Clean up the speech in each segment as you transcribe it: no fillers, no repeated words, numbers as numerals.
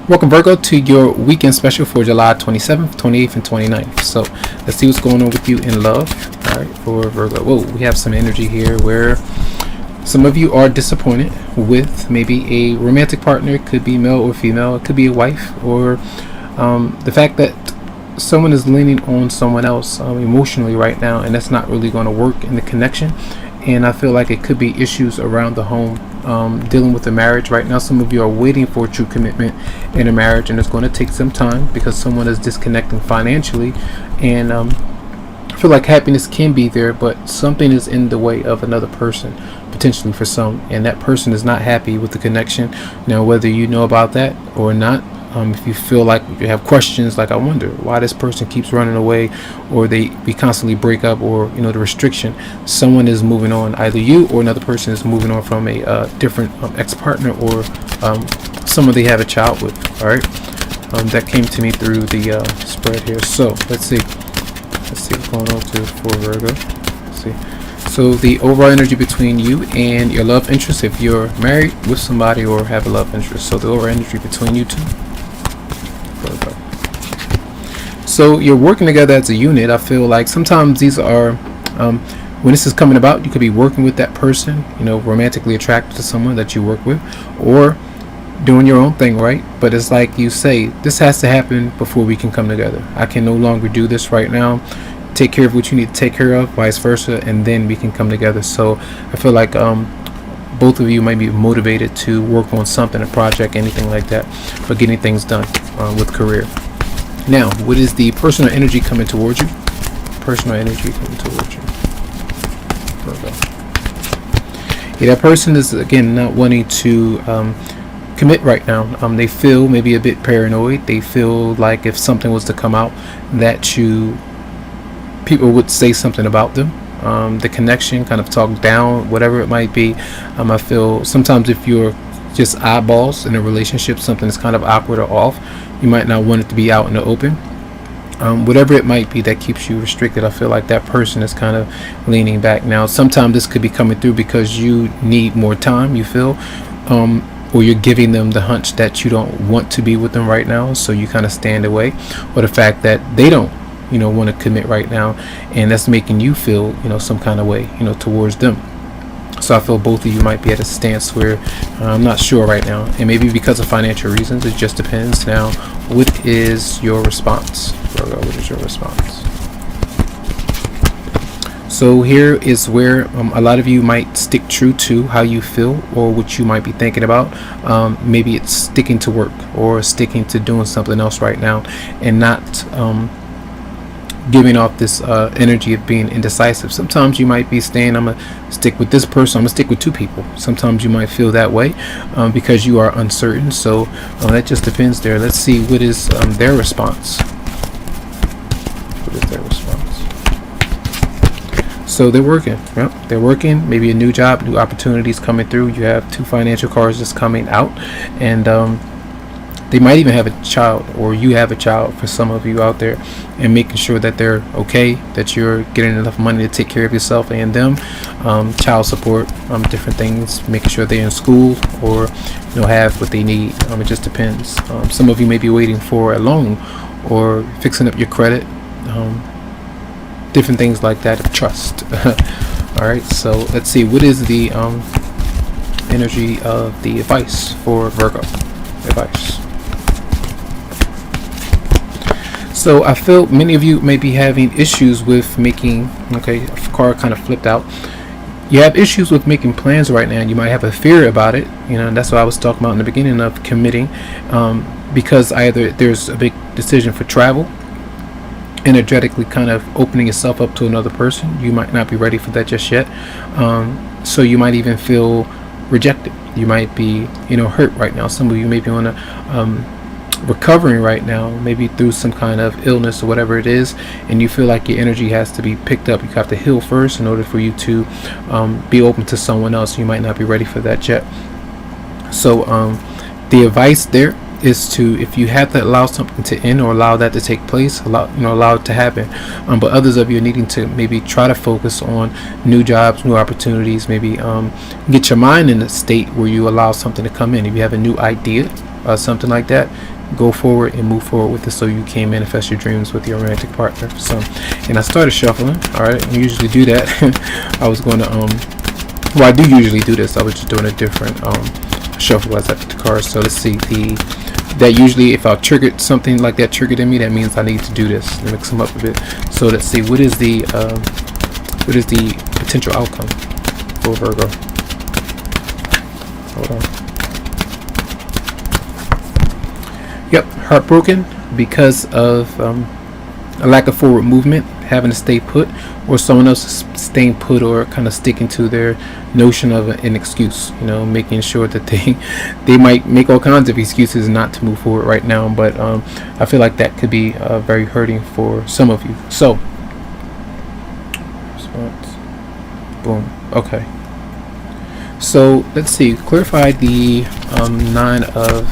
Welcome, Virgo, to your weekend special for July 27th, 28th, and 29th. So let's see what's going on with you in love. All right, for Virgo. Whoa, we have some energy here where some of you are disappointed with maybe a romantic partner. It could be male or female. It could be a wife, or the fact that someone is leaning on someone else emotionally right now, and that's not really going to work in the connection. And I feel like it could be issues around the home, dealing with the marriage right now. Some of you are waiting for true commitment in a marriage, and it's going to take some time because someone is disconnecting financially. And I feel like happiness can be there, but something is in the way of another person, potentially for some, and that person is not happy with the connection. Now, whether you know about that or not, if you feel like you have questions, like I wonder why this person keeps running away, or we constantly break up, or the restriction, someone is moving on. Either you or another person is moving on from a different ex-partner, or someone they have a child with. All right, that came to me through the spread here. So let's see what's going on for Virgo. Let's see. So the overall energy between you and your love interest, if you're married with somebody or have a love interest. So the overall energy between you two. So you're working together as a unit. I feel like sometimes these are, when this is coming about, you could be working with that person, romantically attracted to someone that you work with, or doing your own thing, right? But it's like you say, this has to happen before we can come together. I can no longer do this right now. Take care of what you need to take care of, vice versa, and then we can come together. So I feel like both of you might be motivated to work on something, a project, anything like that, but getting things done with career. Now, what is the personal energy coming towards you? Personal energy coming towards you. Virgo. Yeah, that person is, again, not wanting to commit right now. They feel maybe a bit paranoid. They feel like if something was to come out, that people would say something about them. The connection kind of talk down, whatever it might be. I feel sometimes if you're just eyeballs in a relationship, something is kind of awkward or off, you might not want it to be out in the open. Whatever it might be that keeps you restricted, I feel like that person is kind of leaning back. Now, sometimes this could be coming through because you need more time, you feel, or you're giving them the hunch that you don't want to be with them right now, so you kind of stand away, or the fact that they don't want to commit right now, and that's making you feel some kind of way towards them. So I feel both of you might be at a stance where I'm not sure right now, and maybe because of financial reasons. It just depends. Now, what is your response, Virgo? What is your response? So here is where a lot of you might stick true to how you feel or what you might be thinking about. Maybe it's sticking to work or sticking to doing something else right now, and not giving off this energy of being indecisive. Sometimes you might be saying, I'm gonna stick with this person, I'm gonna stick with two people. Sometimes you might feel that way because you are uncertain. So that just depends there. Let's see what is their response. What is their response? So they're working. Yep, they're working. Maybe a new job, new opportunities coming through. You have two financial cards just coming out, and they might even have a child, or you have a child for some of you out there, and making sure that they're okay, that you're getting enough money to take care of yourself and them, child support, different things, making sure they're in school or have what they need. It just depends. Some of you may be waiting for a loan or fixing up your credit, different things like that of trust. All right, so let's see, what is the energy of the advice for Virgo? Advice. So I feel many of you may be having issues with making, a card kind of flipped out. You have issues with making plans right now. You might have a fear about it, and that's what I was talking about in the beginning of committing, because either there's a big decision for travel, energetically kind of opening yourself up to another person. You might not be ready for that just yet. So you might even feel rejected. You might be, hurt right now. Some of you may be on a recovering right now, maybe through some kind of illness or whatever it is, and you feel like your energy has to be picked up. You have to heal first in order for you to be open to someone else. You might not be ready for that yet. So the advice there is to, if you have to allow something to end or allow that to take place, allow it to happen. But others of you are needing to maybe try to focus on new jobs, new opportunities, maybe get your mind in a state where you allow something to come in. If you have a new idea, something like that, go forward and move forward with it so you can manifest your dreams with your romantic partner. So, and I started shuffling. All right, I usually do that. I was going to well, I do usually do this. I was just doing a different shuffle as I put the cards. So let's see, that usually if I triggered something like that triggered in me, that means I need to do this and mix them up a bit. So let's see, what is the potential outcome for Virgo? Hold on. Yep, heartbroken because of a lack of forward movement, having to stay put, or someone else is staying put or kind of sticking to their notion of an excuse, you know, making sure that they might make all kinds of excuses not to move forward right now. But I feel like that could be very hurting for some of you. So response, boom. Okay, so let's see, clarify the 9 of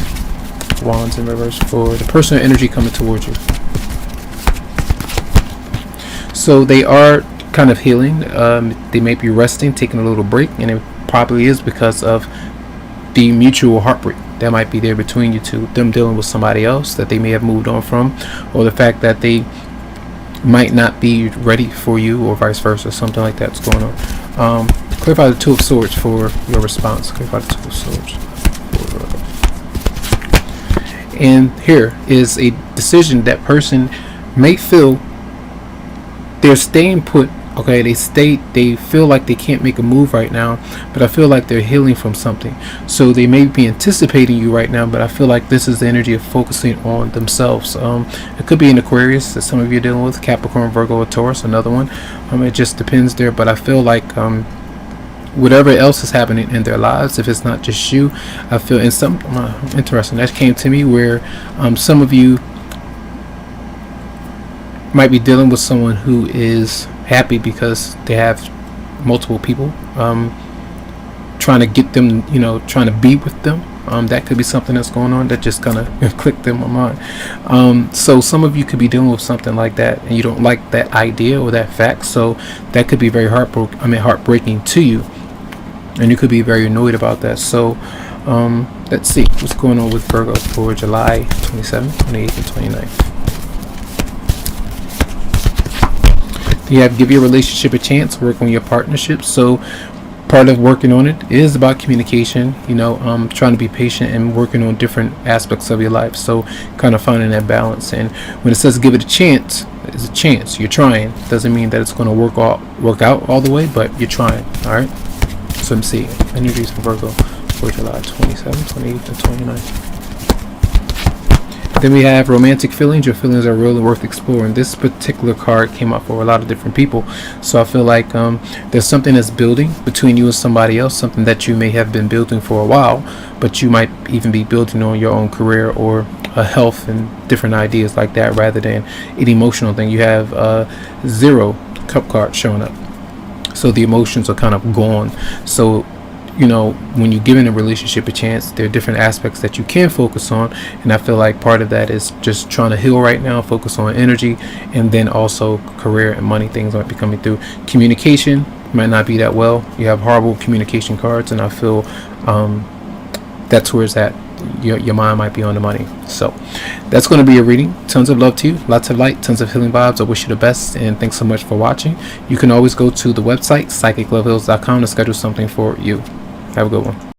Wands in reverse for the personal energy coming towards you. So they are kind of healing. They may be resting, taking a little break, and it probably is because of the mutual heartbreak that might be there between you two, them dealing with somebody else that they may have moved on from, or the fact that they might not be ready for you, or vice versa, something like that's going on. Clarify the 2 of Swords for your response. Clarify the 2 of Swords. And here is a decision that person may feel they're staying put. Okay, they feel like they can't make a move right now, but I feel like they're healing from something. So they may be anticipating you right now, but I feel like this is the energy of focusing on themselves. It could be an Aquarius that some of you are dealing with, Capricorn, Virgo, or Taurus, another one. It just depends there, but I feel like whatever else is happening in their lives, if it's not just you, I feel in some interesting that came to me where some of you might be dealing with someone who is happy because they have multiple people trying to get them, you know, trying to be with them. That could be something that's going on that just kind of clicked in my mind. So some of you could be dealing with something like that, and you don't like that idea or that fact. So that could be very heartbreaking to you, and you could be very annoyed about that. So let's see what's going on with Virgo for July 27th, 28th, and 29th. You have to give your relationship a chance, work on your partnership. So part of working on it is about communication, you know, trying to be patient and working on different aspects of your life. So kind of finding that balance. And when it says give it a chance, it's a chance. You're trying. Doesn't mean that it's going to work out all the way, but you're trying. All right. So let me see. Energies for Virgo for July 27th, 28th, and 29th. Then we have romantic feelings. Your feelings are really worth exploring. This particular card came up for a lot of different people. So I feel like there's something that's building between you and somebody else, something that you may have been building for a while, but you might even be building on your own career or health and different ideas like that rather than an emotional thing. You have 0 cup card showing up. So the emotions are kind of gone. So you know, when you're giving a relationship a chance, there are different aspects that you can focus on, and I feel like part of that is just trying to heal right now, focus on energy, and then also career and money things might be coming through. Communication might not be that well. You have horrible communication cards, and I feel that's where it's at. Your mind might be on the money. So that's going to be a reading. Tons of love to you, lots of light, tons of healing vibes. I wish you the best, and thanks so much for watching. You can always go to the website psychicloveheals.com to schedule something for you. Have a good one.